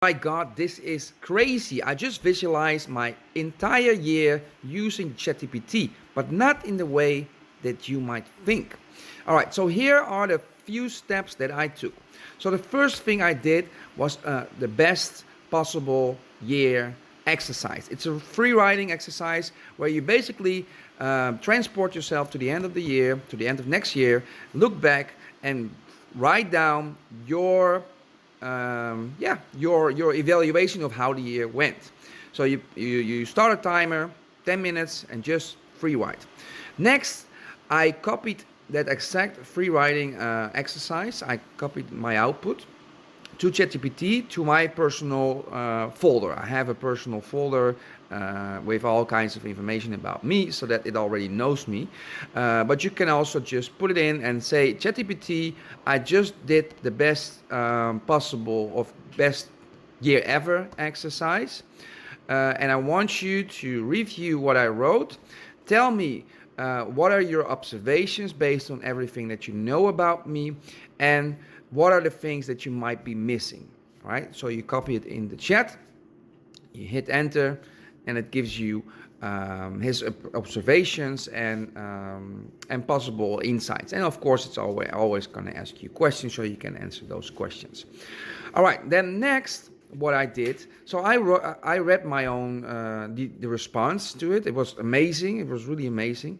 My God, this is crazy. I just visualized my entire year using ChatGPT, but not in the way that you might think. All right, so here are the few steps that I took. So the first thing I did was the best possible year exercise. It's a free writing exercise where you basically transport yourself to the end of the year, to the end of next year, look back and write down your evaluation of how the year went. So you start a timer, 10 minutes, and just free write. Next, I copied that exact free writing exercise. I copied my output to ChatGPT to my personal folder. I have a personal folder with all kinds of information about me so that it already knows me. But you can also just put it in and say, ChatGPT, I just did the best possible of best year ever exercise. And I want you to review what I wrote. Tell me what are your observations based on everything that you know about me, and what are the things that you might be missing. All right, so you copy it in the chat, you hit enter, and it gives you his observations and possible insights. And of course, it's always going to ask you questions, so you can answer those questions. All right, then next, what I did. So I read my own the response to it. It was amazing. It was really amazing.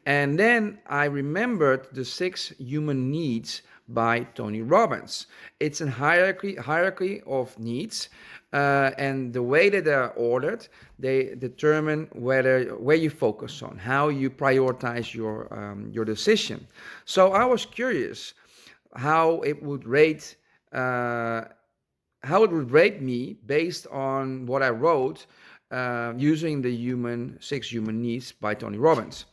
And then I remembered the 6 human needs by Tony Robbins. It's a hierarchy of needs, and the way that they're ordered, they determine where you focus on, how you prioritize your decision. So I was curious how it would rate. How it would rate me based on what I wrote using the 6 human needs by Tony Robbins.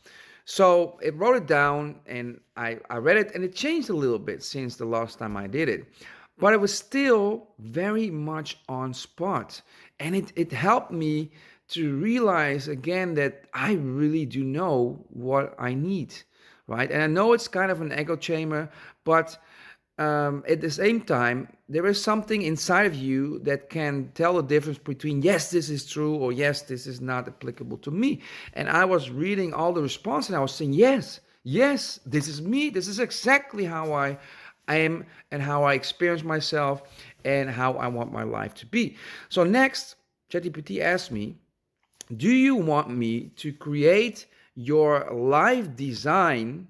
So it wrote it down and I read it, and it changed a little bit since the last time I did it. But it was still very much on spot. And it helped me to realize again that I really do know what I need, right? And I know it's kind of an echo chamber, but at the same time, there is something inside of you that can tell the difference between yes, this is true, or yes, this is not applicable to me. And I was reading all the response and I was saying, yes, yes, this is me. This is exactly how I am and how I experience myself and how I want my life to be. So next, ChatGPT asked me, do you want me to create your life design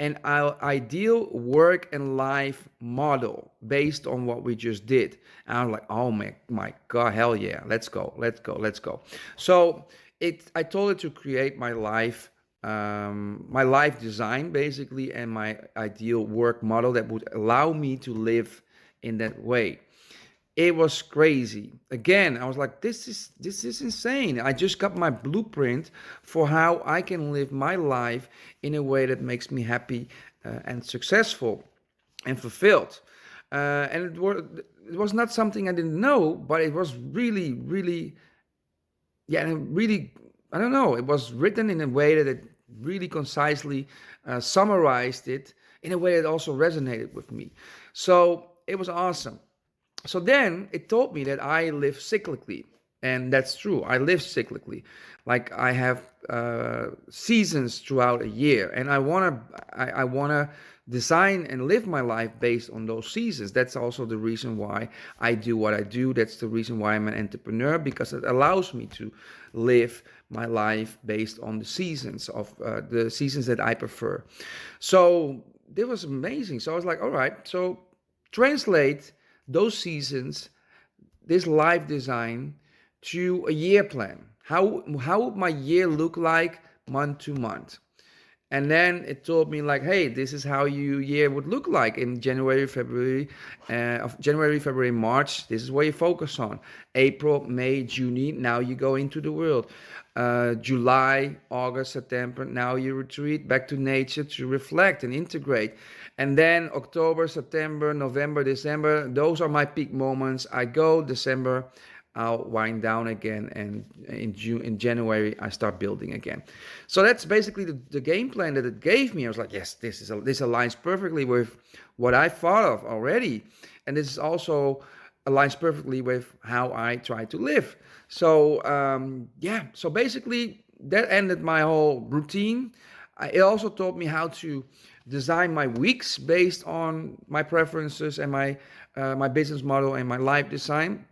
and our ideal work and life model based on what we just did? And I was like, oh my God, hell yeah, let's go, let's go, let's go. So I told it to create my life design basically, and my ideal work model that would allow me to live in that way. It was crazy. Again, I was like, this is insane. I just got my blueprint for how I can live my life in a way that makes me happy and successful and fulfilled. And it was not something I didn't know, but it was really, really, yeah, and really, I don't know. It was written in a way that it really concisely summarized it in a way that also resonated with me. So it was awesome. So then it told me that I live cyclically, and that's true. I live cyclically, like I have seasons throughout a year, and I wanna design and live my life based on those seasons. That's also the reason why I do what I do. That's the reason why I'm an entrepreneur, because it allows me to live my life based on the seasons that I prefer. So it was amazing. So I was like, all right, so translate those seasons, this life design, to a year plan. How would my year look like month to month? And then it told me like, hey, this is how your year would look like in January, February, March. This is where you focus on. April, May, June. Now you go into the world. July, August, September. Now you retreat back to nature to reflect and integrate. And then October, September, November, December. Those are my peak moments. I go December. I'll wind down again, and in January I start building again. So that's basically the game plan that it gave me. I was like, yes, this aligns perfectly with what I thought of already, and this is also aligns perfectly with how I try to live. So yeah, so basically that ended my whole routine. It also taught me how to design my weeks based on my preferences and my business model and my life design.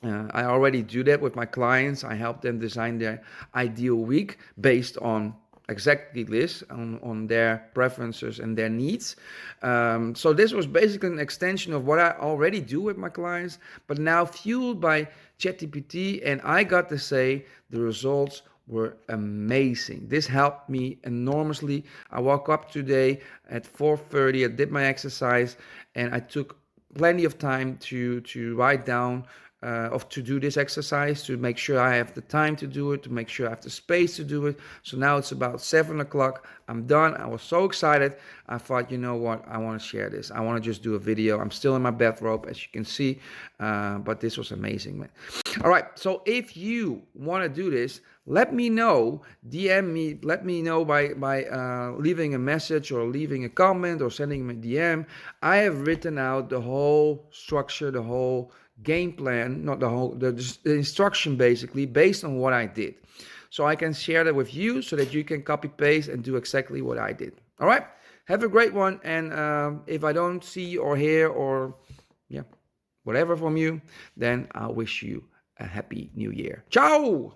I already do that with my clients. I help them design their ideal week based on exactly this, on their preferences and their needs. So this was basically an extension of what I already do with my clients, but now fueled by ChatGPT. And I got to say, the results were amazing. This helped me enormously. I woke up today at 4:30. I did my exercise, and I took plenty of time to write down of to do this exercise, to make sure I have the time to do it, to make sure I have the space to do it. So now it's about 7 o'clock. I'm done. I was so excited. I thought, you know what? I want to share this. I want to just do a video. I'm still in my bathrobe, as you can see, but this was amazing, man. All right. So if you want to do this, let me know. DM me. Let me know by leaving a message or leaving a comment or sending me a DM. I have written out the whole structure, the whole game plan, not the whole, the instruction basically based on what I did. So I can share that with you so that you can copy paste and do exactly what I did. All right. Have a great one. And if I don't see or hear or yeah, whatever from you, then I wish you a happy new year. Ciao.